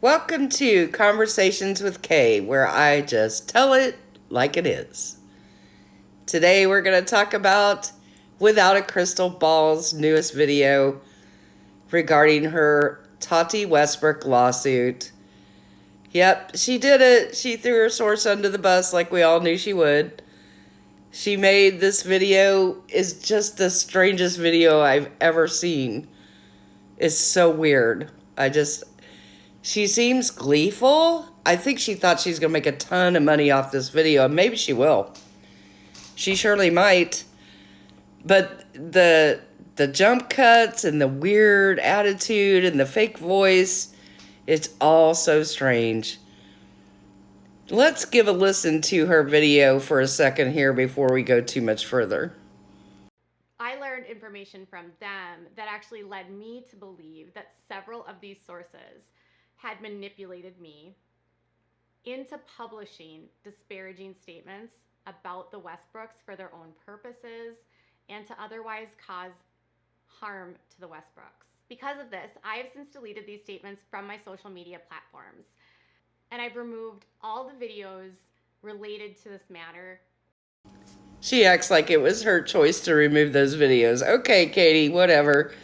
Welcome to Conversations with Kay, where I just tell it like it is. Today we're going to talk about Without a Crystal Ball's newest video regarding her Tati Westbrook lawsuit. Yep, she did it. She threw her source under the bus like we all knew she would. She made this video, is just the strangest video I've ever seen. It's so weird. She seems gleeful. I think she thought she's going to make a ton of money off this video, and maybe she will. She surely might. But the jump cuts and the weird attitude and the fake voice, it's all so strange. Let's give a listen to her video for a second here before we go too much further. I learned information from them that actually led me to believe that several of these sources had manipulated me into publishing disparaging statements about the Westbrooks for their own purposes and to otherwise cause harm to the Westbrooks. Because of this, I have since deleted these statements from my social media platforms, and I've removed all the videos related to this matter. She acts like it was her choice to remove those videos. Okay, Katie, whatever.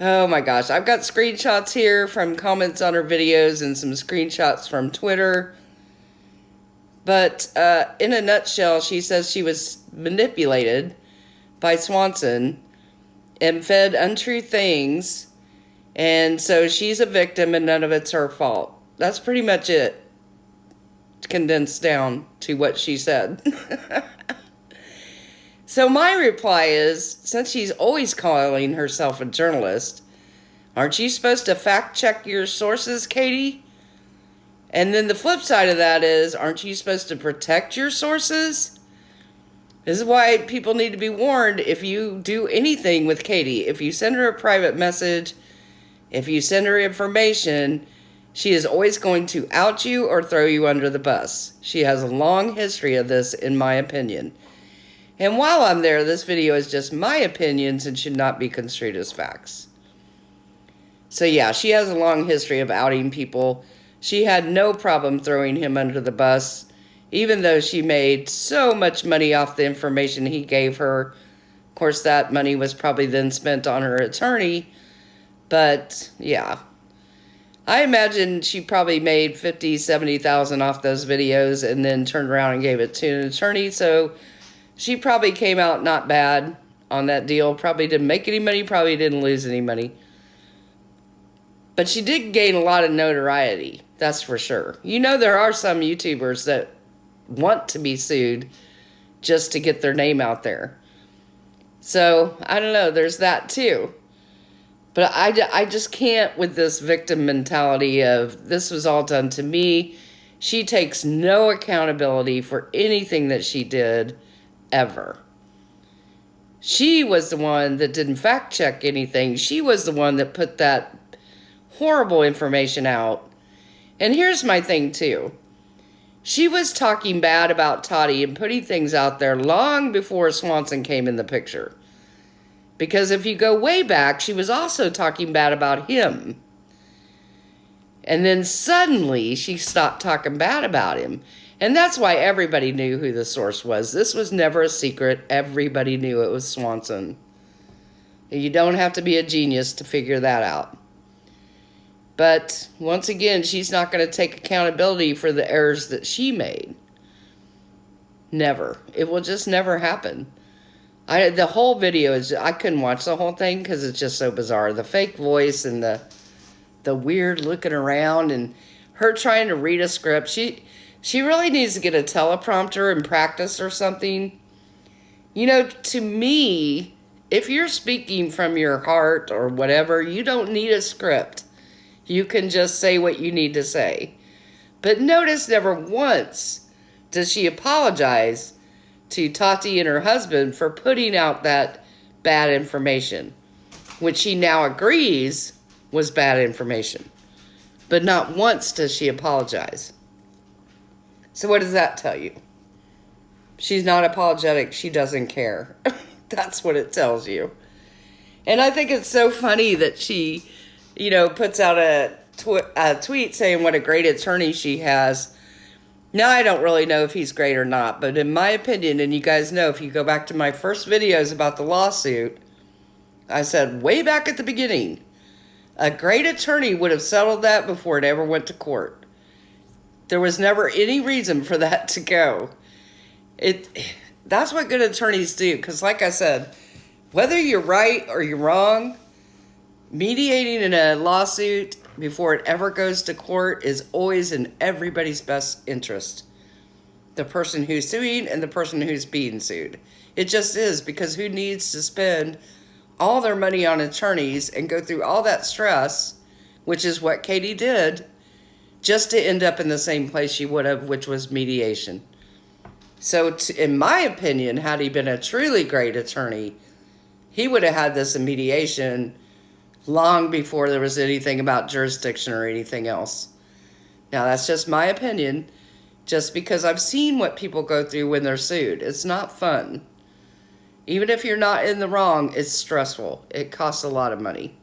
Oh my gosh, I've got screenshots here from comments on her videos and some screenshots from Twitter. But in a nutshell, she says she was manipulated by Swanson and fed untrue things. And so she's a victim and none of it's her fault. That's pretty much it, condensed down to what she said. So my reply is, since she's always calling herself a journalist, aren't you supposed to fact check your sources, Katie? And then the flip side of that is, aren't you supposed to protect your sources? This is why people need to be warned if you do anything with Katie. If you send her a private message, if you send her information, she is always going to out you or throw you under the bus. She has a long history of this, in my opinion. And while I'm there, this video is just my opinions and should not be construed as facts. So yeah, she has a long history of outing people. She had no problem throwing him under the bus, even though she made so much money off the information he gave her. Of course, that money was probably then spent on her attorney. But yeah, I imagine she probably made $50,000, $70,000 off those videos and then turned around and gave it to an attorney. So she probably came out not bad on that deal. Probably didn't make any money, probably didn't lose any money. But she did gain a lot of notoriety, that's for sure. You know, there are some YouTubers that want to be sued just to get their name out there. So, I don't know, there's that too. But I just can't with this victim mentality of, this was all done to me. She takes no accountability for anything that she did, ever. She was the one that didn't fact check anything. She was the one that put that horrible information out. And here's my thing too. She was talking bad about Tati and putting things out there long before Swanson came in the picture. Because if you go way back, she was also talking bad about him. And then suddenly she stopped talking bad about him. And that's why everybody knew who the source was. This was never a secret. Everybody knew it was Swanson. You don't have to be a genius to figure that out. But once again, she's not going to take accountability for the errors that she made. Never. It will just never happen. The whole video is, I couldn't watch the whole thing because it's just so bizarre. The fake voice and the weird looking around and her trying to read a script. She really needs to get a teleprompter and practice or something. You know, to me, if you're speaking from your heart or whatever, you don't need a script. You can just say what you need to say. But notice never once does she apologize to Tati and her husband for putting out that bad information, which she now agrees was bad information. But not once does she apologize. So what does that tell you? She's not apologetic. She doesn't care. That's what it tells you. And I think it's so funny that she, puts out tweet saying what a great attorney she has. Now, I don't really know if he's great or not, but in my opinion, and you guys know, if you go back to my first videos about the lawsuit, I said way back at the beginning, a great attorney would have settled that before it ever went to court. There was never any reason for that to go. That's what good attorneys do, because like I said, whether you're right or you're wrong, mediating in a lawsuit before it ever goes to court is always in everybody's best interest. The person who's suing and the person who's being sued. It just is, because who needs to spend all their money on attorneys and go through all that stress, which is what Katie did, just to end up in the same place she would have, which was mediation. So in my opinion, had he been a truly great attorney, he would have had this in mediation long before there was anything about jurisdiction or anything else. Now, that's just my opinion, just because I've seen what people go through when they're sued. It's not fun. Even if you're not in the wrong, it's stressful. It costs a lot of money.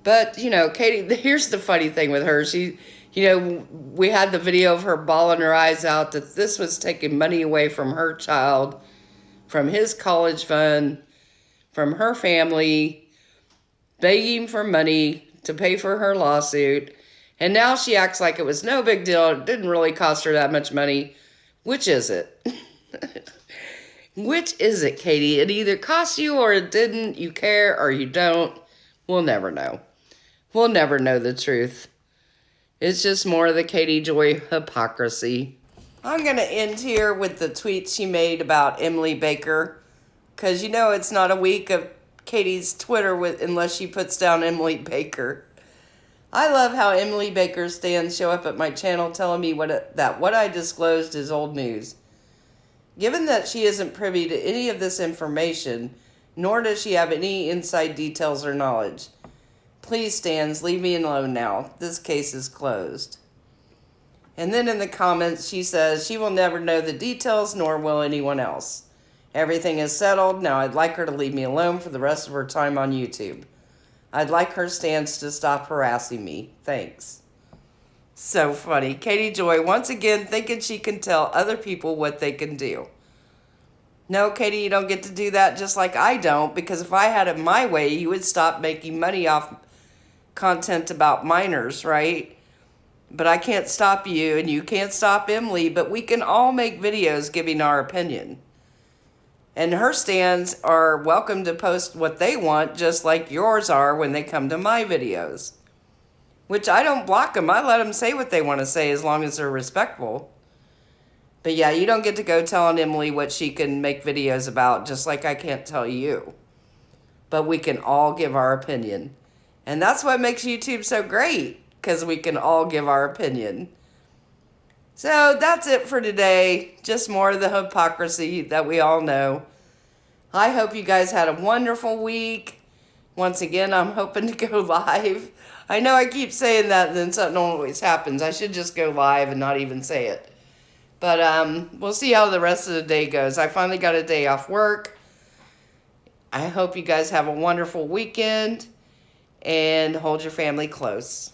But, you know, Katie, here's the funny thing with her. She, you know, we had the video of her bawling her eyes out that this was taking money away from her child, from his college fund, from her family, begging for money to pay for her lawsuit. And now she acts like it was no big deal. It didn't really cost her that much money. Which is it? Which is it, Katie? It either cost you or it didn't. You care or you don't. We'll never know. We'll never know the truth. It's just more of the Katie Joy hypocrisy. I'm going to end here with the tweet she made about Emily Baker. Because you know it's not a week of Katie's Twitter unless she puts down Emily Baker. I love how Emily Baker stands show up at my channel telling me that what I disclosed is old news. Given that she isn't privy to any of this information, nor does she have any inside details or knowledge. Please, Stans, leave me alone now. This case is closed. And then in the comments, she says she will never know the details, nor will anyone else. Everything is settled. Now I'd like her to leave me alone for the rest of her time on YouTube. I'd like her stance to stop harassing me. Thanks. So funny. Katie Joy, once again, thinking she can tell other people what they can do. No, Katie, you don't get to do that, just like I don't, because if I had it my way, you would stop making money off content about minors, right? But I can't stop you, and you can't stop Emily, but we can all make videos giving our opinion. And her stands are welcome to post what they want, just like yours are when they come to my videos. Which I don't block them. I let them say what they want to say as long as they're respectful. But yeah, you don't get to go telling Emily what she can make videos about, just like I can't tell you. But we can all give our opinion. And that's what makes YouTube so great, because we can all give our opinion. So that's it for today. Just more of the hypocrisy that we all know. I hope you guys had a wonderful week. Once again, I'm hoping to go live. I know I keep saying that and then something always happens. I should just go live and not even say it. But we'll see how the rest of the day goes. I finally got a day off work. I hope you guys have a wonderful weekend and hold your family close.